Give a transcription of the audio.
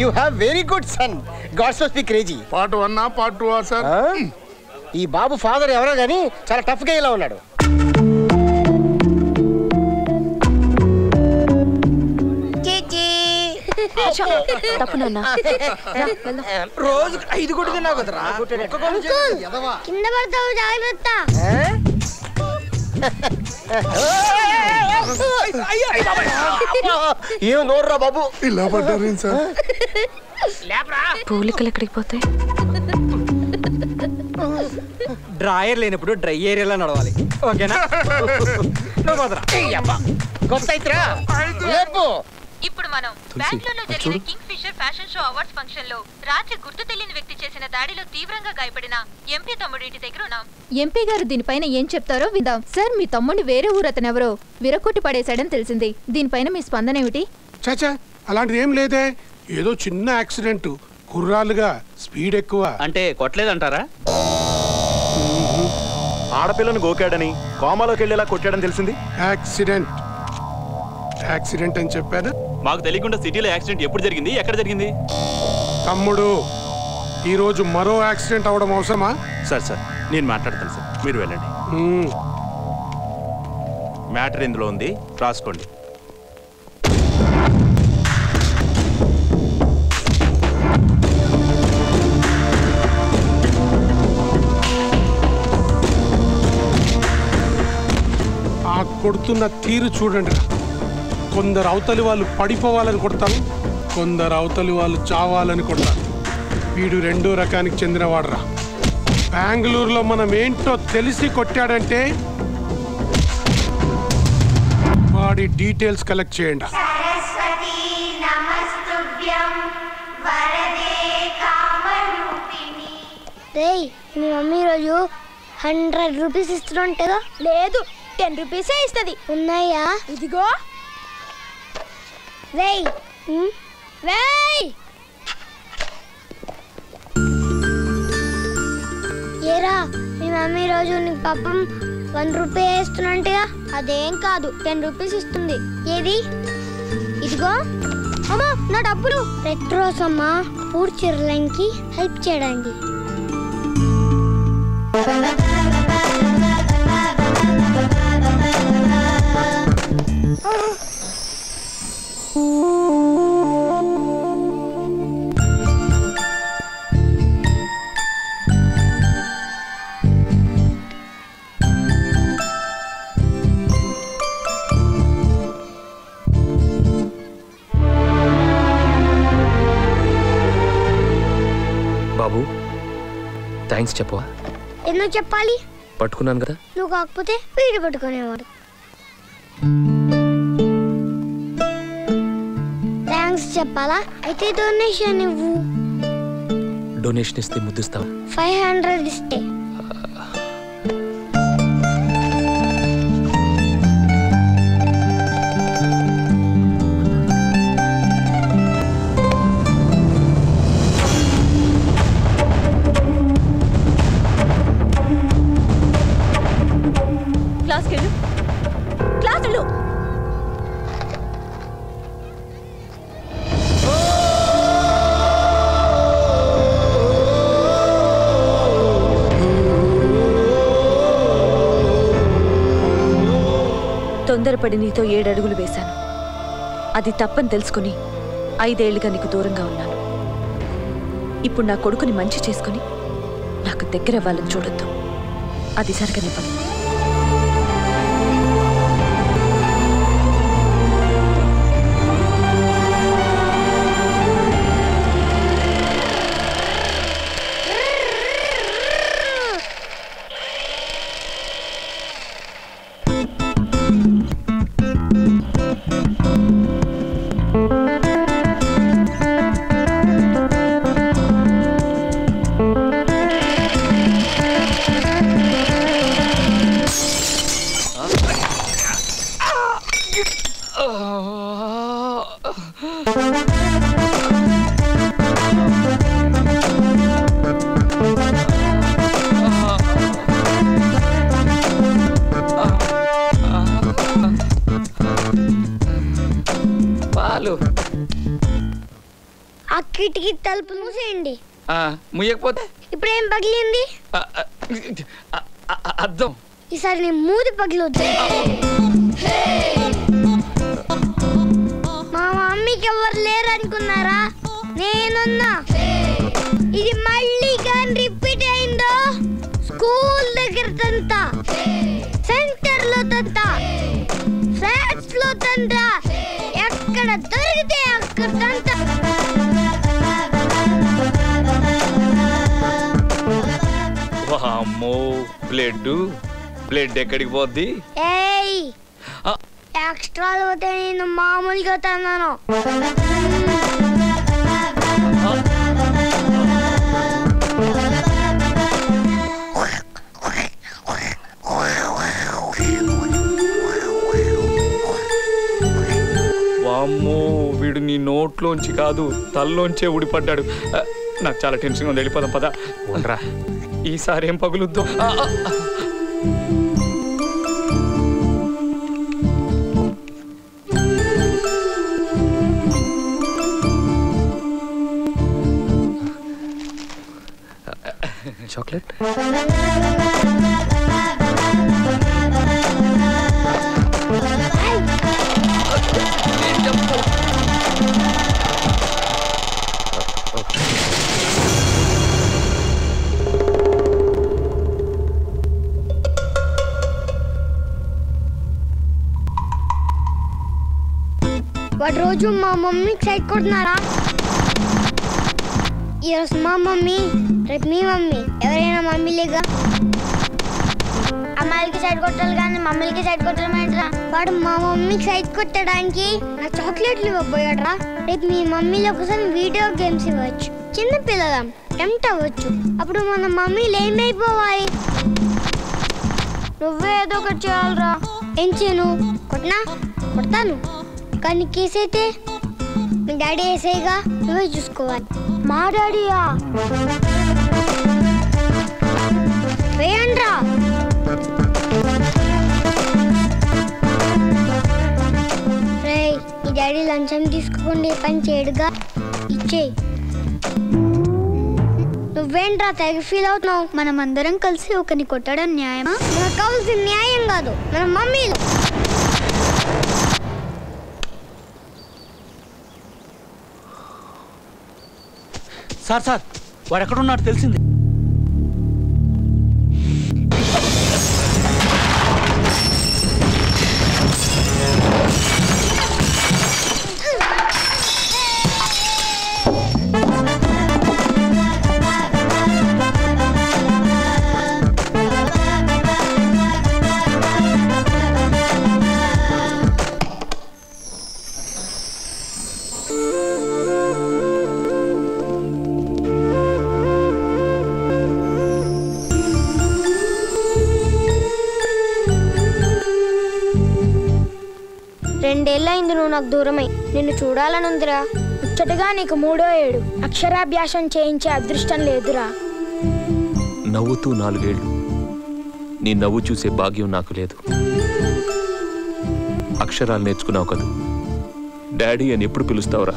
You have very good son. Gods must be crazy. Part 1 part 2 sir? ఈ బాబు father ఎవరో గానీ చాలా టఫ్ గా ఇలా ఉన్నాడు. రోజు 5 గుడ్డు తిన్నావు కదరా. కింద పడతావు జాగ్రత్త. ఏం నోర్రా బాబు ఇలా పడ్డారు సార్? పోలికలు ఎక్కడికి పోతాయి? డ్రాయర్ లేనప్పుడు డ్రై ఏరియాలో నడవాలి. ఓకేనా? ఇప్పుడు మనం బెంగళూరులో జరిగిన Kingfisher fashion show awards function లో రాత్రి గుర్తు తెలియని వ్యక్తి చేసిన దాడిలో తీవ్రంగా గాయపడిన ఎంపీ తమ్ముడి ఇంటి దగ్గర ఉన్నాం. ఎంపీ గారు దీనిపైన ఏం చెప్తారో విందాం. సార్, మీ తమ్ముడిని వేరే ఊరు అతను ఎవరో విరకొట్టి పడేశాడని తెలిసింది. దీనిపైన మీ స్పందన ఏమిటి? చాచా అలాంటిది ఏం లేదే. ఏదో చిన్న యాక్సిడెంట్. కుర్రాలుగా స్పీడ్ ఎక్కువ. అంటే కొట్టలేదంటారా? ఆడపిల్లను గోకాడని కోమాలోకి వెళ్ళేలా కొట్టాడని తెలిసింది. యాక్సిడెంట్ యాక్సిడెంట్ అని చెప్పాను. మాకు తెలియకుండా సిటీలో యాక్సిడెంట్ ఎప్పుడు జరిగింది, ఎక్కడ జరిగింది? తమ్ముడు, ఈరోజు మరో యాక్సిడెంట్ అవడం అవసరమా? సార్ నేను మాట్లాడతాను సార్, మీరు వెళ్ళండి. మ్యాటర్ ఇందులో ఉంది, రాసుకోండి. ఆ కొడుతున్న తీరు చూడండి. కొందరు అవతలి వాళ్ళు పడిపోవాలని కొడతారు, కొందరు అవతలి వాళ్ళు చావాలని కొడతారు. వీడు రెండో రకానికి చెందినవాడురా. బెంగళూరులో మనం ఏంటో తెలిసి కొట్టాడంటే వాడి డీటెయిల్స్ కలెక్ట్ చేయండి. మీ మమ్మీ రోజు 100 రూపీస్ ఇస్తుంటదా? లేదు, 10 రూపీసే ఇస్తుంది. ఉన్నాయా? ఇదిగో. వేయ్ వేయ్. ఏరా, మీ మమ్మీ రోజు నీకు పాపం 1 రూపాయి ఇస్తున్నట్టుగా? అదేం కాదు, 10 రూపీస్ ఇస్తుంది. ఏది? ఇదిగో. అమ్మా, నా డబ్బులు. రెట్రోస్ అమ్మా, పూర్తి లైన్కి హెల్ప్ చేయడానికి. బాబు, థ్యాంక్స్ చెప్పవా? ఎందుకు చెప్పాలి? పట్టుకున్నాను కదా. నువ్వు కాకపోతే వీడు పట్టుకునేవాడు. థ్యాంక్స్ చెప్పాలా? అయితే డొనేషన్ ఇవ్వు. డొనేషన్ ఇస్తే ముద్దిస్తావా? 500 ఇస్తే. క్లాసులు తొందరపడి నీతో 7 అడుగులు వేశాను. అది తప్పని తెలుసుకుని 5 ఏళ్లుగా నీకు దూరంగా ఉన్నాను. ఇప్పుడు నా కొడుకుని మంచి చేసుకుని నాకు దగ్గర వాళ్ళని చూడొద్దు. అది జరగనివ్వను. కిటికీ తలుపు మూసేయండి. ముయ్యకపోతే ఇప్పుడు ఏం పగిలింది? అద్దం. ఈసారి నీ మూతి పగిలొద్దు. మా మమ్మీకి ఎవరు లేరు అనుకున్నారా? నేనున్నా. ఇది మళ్ళీ కానీ రిపీట్ అయిందో స్కూల్ దగ్గర తంత, సెంటర్ లో తంత, ఫ్లాట్స్ లో తంత, ఎక్కడ దొరికితే అక్కడ తంత. వామ్మో, బ్లడ్ ఎక్కడికి పోద్ది? ఏయ్, ఎక్స్ట్రాలు పోతే నేను మామూలుగా తన్నాను. వామ్మో, వీడు నీ నోట్లోంచి కాదు తల్లోంచే ఊడిపడ్డాడు. నాకు చాలా టెన్షన్గా ఉంది. వెళ్ళిపోదాం పద. ఉండరా, ఈసారి ఏం పగులుద్దో. చాక్లెట్. వాడు రోజు మా మమ్మీకి సైడ్ కొడుతున్నారా? ఈరోజు మా మమ్మీ, రేపు మీ మమ్మీ. ఎవరైనా మమ్మీలేగా. అమ్మాయిలకి సైడ్ కొట్టాలి కానీ మమ్మీలకి సైడ్ కొట్టడం ఏంట్రా? వాడు మా మమ్మీకి సైడ్ కొట్టడానికి నాకు చాక్లెట్లు ఇవ్వబోయాడ్రా. రేపు మీ మమ్మీలో ఒకసారి వీడియో గేమ్స్ ఇవ్వచ్చు. చిన్న పిల్లలం టెంప్ట్ అవ్వచ్చు. అప్పుడు మన మమ్మీలు ఏమైపోవాలి? నువ్వే ఏదో ఒకటి చేయాలరా. ఏం చేయను? కొట్టినా కొడతాను, కానీ కేసు అయితే మీ డాడీ వేసేగా నువ్వే చూసుకోవాలి. మా డాడీయా? వేయండ్రా. రేయ్, మీ డాడీ లంచం తీసుకోకుండా పని చేయడుగా, ఇచ్చేయి. నువ్వేంట్రా తెగ ఫీల్ అవుతున్నావు? మనం అందరం కలిసి ఒకరిని కొట్టడం న్యాయమా? మనకు కావాల్సిన న్యాయం కాదు, మన మమ్మీలు. సార్ వాడు ఎక్కడున్నాడు తెలిసింది. రెండేళ్ళైంది నువ్వు నాకు దూరమై. నిన్ను చూడాలనుందిరా. ముచ్చటగా నీకు 3వ ఏడు. అక్షరాభ్యాసం చేయించే అదృష్టం లేదురా. నవ్వుతూ 4 ఏళ్ళు. నీ నవ్వు చూసే భాగ్యం నాకు లేదు. అక్షరాలు నేర్చుకున్నావు కదా, డాడీ అని ఎప్పుడు పిలుస్తావురా?